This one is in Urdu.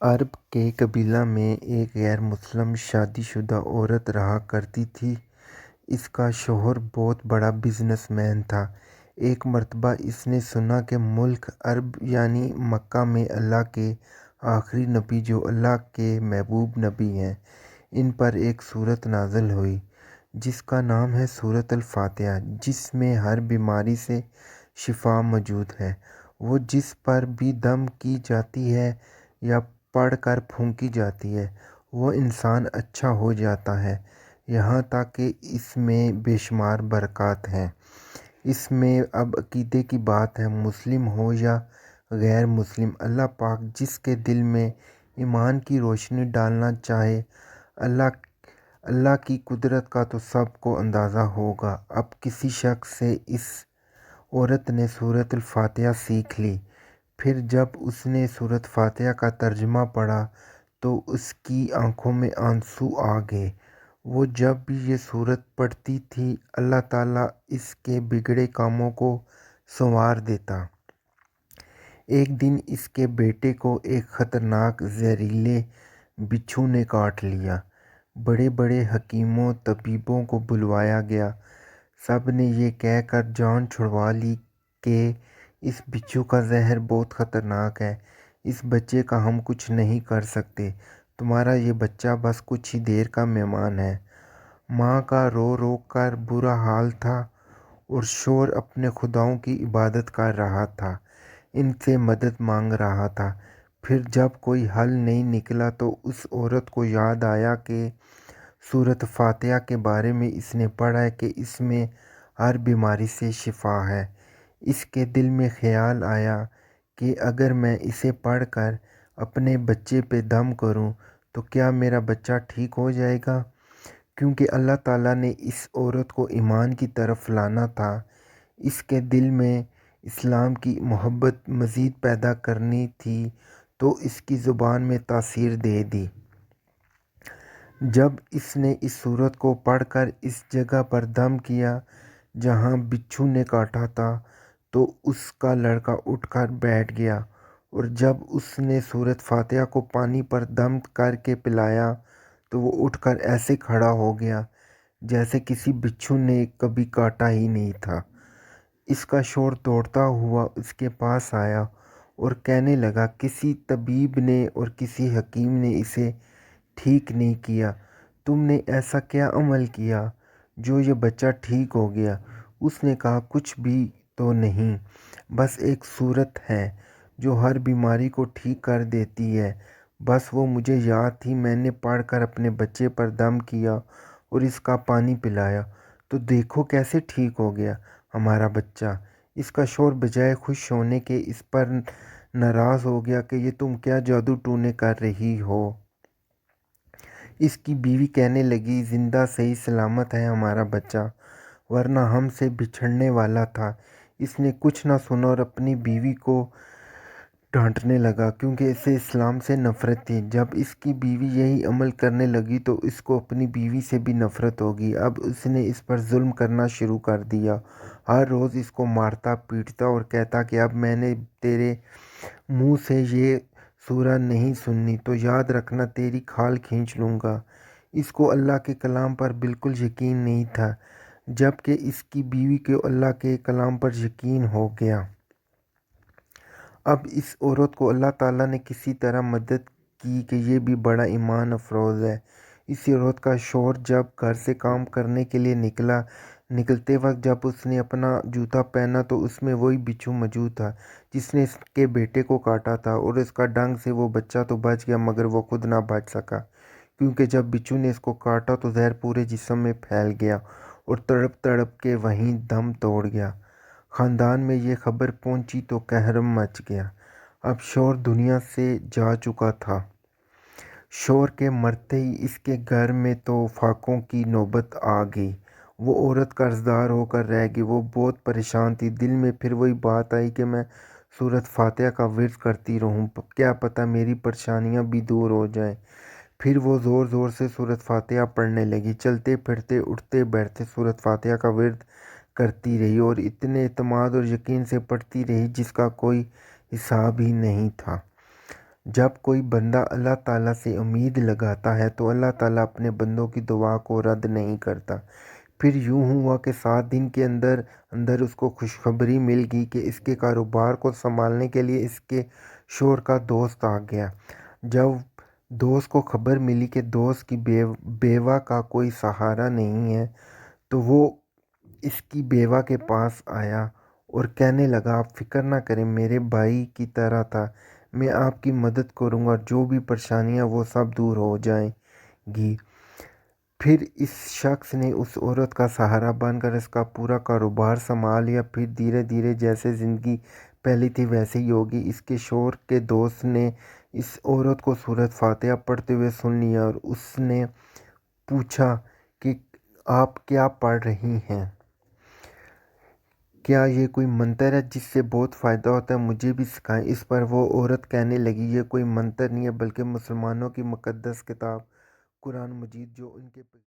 عرب کے قبیلہ میں ایک غیر مسلم شادی شدہ عورت رہا کرتی تھی۔ اس کا شوہر بہت بڑا بزنس مین تھا۔ ایک مرتبہ اس نے سنا کہ ملک عرب یعنی مکہ میں اللہ کے آخری نبی جو اللہ کے محبوب نبی ہیں، ان پر ایک سورت نازل ہوئی جس کا نام ہے سورۃ الفاتحہ، جس میں ہر بیماری سے شفا موجود ہے۔ وہ جس پر بھی دم کی جاتی ہے یا پڑھ کر پھونکی جاتی ہے وہ انسان اچھا ہو جاتا ہے۔ یہاں تک کہ اس میں بے شمار برکات ہیں۔ اس میں اب عقیدے کی بات ہے، مسلم ہو یا غیر مسلم، اللہ پاک جس کے دل میں ایمان کی روشنی ڈالنا چاہے، اللہ کی قدرت کا تو سب کو اندازہ ہوگا۔ اب کسی شخص سے اس عورت نے سورۃ الفاتحہ سیکھ لی۔ پھر جب اس نے سورۃ فاتحہ کا ترجمہ پڑھا تو اس کی آنکھوں میں آنسو آ گئے۔ وہ جب بھی یہ سورت پڑھتی تھی اللہ تعالیٰ اس کے بگڑے کاموں کو سنوار دیتا۔ ایک دن اس کے بیٹے کو ایک خطرناک زہریلے بچھو نے کاٹ لیا۔ بڑے بڑے حکیموں طبیبوں کو بلوایا گیا۔ سب نے یہ کہہ کر جان چھڑوا لی کہ اس بچھو کا زہر بہت خطرناک ہے، اس بچے کا ہم کچھ نہیں کر سکتے، تمہارا یہ بچہ بس کچھ ہی دیر کا مہمان ہے۔ ماں کا رو رو کر برا حال تھا اور شوہر اپنے خداؤں کی عبادت کر رہا تھا، ان سے مدد مانگ رہا تھا۔ پھر جب کوئی حل نہیں نکلا تو اس عورت کو یاد آیا کہ سورۃ فاتحہ کے بارے میں اس نے پڑھا ہے کہ اس میں ہر بیماری سے شفا ہے۔ اس کے دل میں خیال آیا کہ اگر میں اسے پڑھ کر اپنے بچے پہ دم کروں تو کیا میرا بچہ ٹھیک ہو جائے گا؟ کیونکہ اللہ تعالیٰ نے اس عورت کو ایمان کی طرف لانا تھا، اس کے دل میں اسلام کی محبت مزید پیدا کرنی تھی، تو اس کی زبان میں تاثیر دے دی۔ جب اس نے اس سورت کو پڑھ کر اس جگہ پر دم کیا جہاں بچھو نے کاٹا تھا تو اس کا لڑکا اٹھ کر بیٹھ گیا، اور جب اس نے سورۃ فاتحہ کو پانی پر دم کر کے پلایا تو وہ اٹھ کر ایسے کھڑا ہو گیا جیسے کسی بچھو نے کبھی کاٹا ہی نہیں تھا۔ اس کا شوہر دوڑتا ہوا اس کے پاس آیا اور کہنے لگا، کسی طبیب نے اور کسی حکیم نے اسے ٹھیک نہیں کیا، تم نے ایسا کیا عمل کیا جو یہ بچہ ٹھیک ہو گیا؟ اس نے کہا، کچھ بھی تو نہیں، بس ایک سورت ہے جو ہر بیماری کو ٹھیک کر دیتی ہے، بس وہ مجھے یاد تھی، میں نے پڑھ کر اپنے بچے پر دم کیا اور اس کا پانی پلایا تو دیکھو کیسے ٹھیک ہو گیا ہمارا بچہ۔ اس کا شوہر بجائے خوش ہونے کے اس پر ناراض ہو گیا کہ یہ تم کیا جادو ٹونے کر رہی ہو۔ اس کی بیوی کہنے لگی، زندہ صحیح سلامت ہے ہمارا بچہ، ورنہ ہم سے بچھڑنے والا تھا۔ اس نے کچھ نہ سنا اور اپنی بیوی کو ڈانٹنے لگا کیونکہ اسے اسلام سے نفرت تھی۔ جب اس کی بیوی یہی عمل کرنے لگی تو اس کو اپنی بیوی سے بھی نفرت ہوگی۔ اب اس نے اس پر ظلم کرنا شروع کر دیا، ہر روز اس کو مارتا پیٹتا اور کہتا کہ اب میں نے تیرے منہ سے یہ سورہ نہیں سنی تو یاد رکھنا تیری کھال کھینچ لوں گا۔ اس کو اللہ کے کلام پر بالکل یقین نہیں تھا، جبکہ اس کی بیوی کو اللہ کے کلام پر یقین ہو گیا۔ اب اس عورت کو اللہ تعالیٰ نے کسی طرح مدد کی کہ یہ بھی بڑا ایمان افروز ہے۔ اسی عورت کا شوہر جب گھر سے کام کرنے کے لیے نکلتے وقت جب اس نے اپنا جوتا پہنا تو اس میں وہی بچھو موجود تھا جس نے اس کے بیٹے کو کاٹا تھا، اور اس کا ڈنگ سے وہ بچہ تو بچ گیا مگر وہ خود نہ بچ سکا، کیونکہ جب بچھو نے اس کو کاٹا تو زہر پورے جسم میں پھیل گیا اور تڑپ تڑپ کے وہیں دم توڑ گیا۔ خاندان میں یہ خبر پہنچی تو قہر مچ گیا۔ اب شوہر دنیا سے جا چکا تھا۔ شوہر کے مرتے ہی اس کے گھر میں تو فاقوں کی نوبت آ گئی۔ وہ عورت قرض دار ہو کر رہ گئی۔ وہ بہت پریشان تھی، دل میں پھر وہی بات آئی کہ میں سورۃ فاتحہ کا ورد کرتی رہوں، کیا پتہ میری پریشانیاں بھی دور ہو جائیں۔ پھر وہ زور زور سے سورۃ فاتحہ پڑھنے لگی، چلتے پھرتے اٹھتے بیٹھتے سورۃ فاتحہ کا ورد کرتی رہی اور اتنے اعتماد اور یقین سے پڑھتی رہی جس کا کوئی حساب ہی نہیں تھا۔ جب کوئی بندہ اللہ تعالیٰ سے امید لگاتا ہے تو اللہ تعالیٰ اپنے بندوں کی دعا کو رد نہیں کرتا۔ پھر یوں ہوا کہ 7 دن کے اندر اندر اس کو خوشخبری مل گئی کہ اس کے کاروبار کو سنبھالنے کے لیے اس کے شوہر کا دوست آ گیا۔ جب دوست کو خبر ملی کہ دوست کی بیوہ کا کوئی سہارا نہیں ہے تو وہ اس کی بیوہ کے پاس آیا اور کہنے لگا، آپ فکر نہ کریں، میرے بھائی کی طرح تھا، میں آپ کی مدد کروں گا، جو بھی پریشانیاں وہ سب دور ہو جائیں گی۔ پھر اس شخص نے اس عورت کا سہارا بن کر اس کا پورا کاروبار سنبھال لیا۔ پھر دھیرے دھیرے جیسے زندگی پہلی تھی ویسے ہی ہوگی۔ اس کے شوہر کے دوست نے اس عورت کو سورۃ فاتحہ پڑھتے ہوئے سن لیا اور اس نے پوچھا کہ آپ کیا پڑھ رہی ہیں؟ کیا یہ کوئی منتر ہے جس سے بہت فائدہ ہوتا ہے؟ مجھے بھی سکھائیں۔ اس پر وہ عورت کہنے لگی، یہ کوئی منتر نہیں ہے بلکہ مسلمانوں کی مقدس کتاب قرآن مجید جو ان کے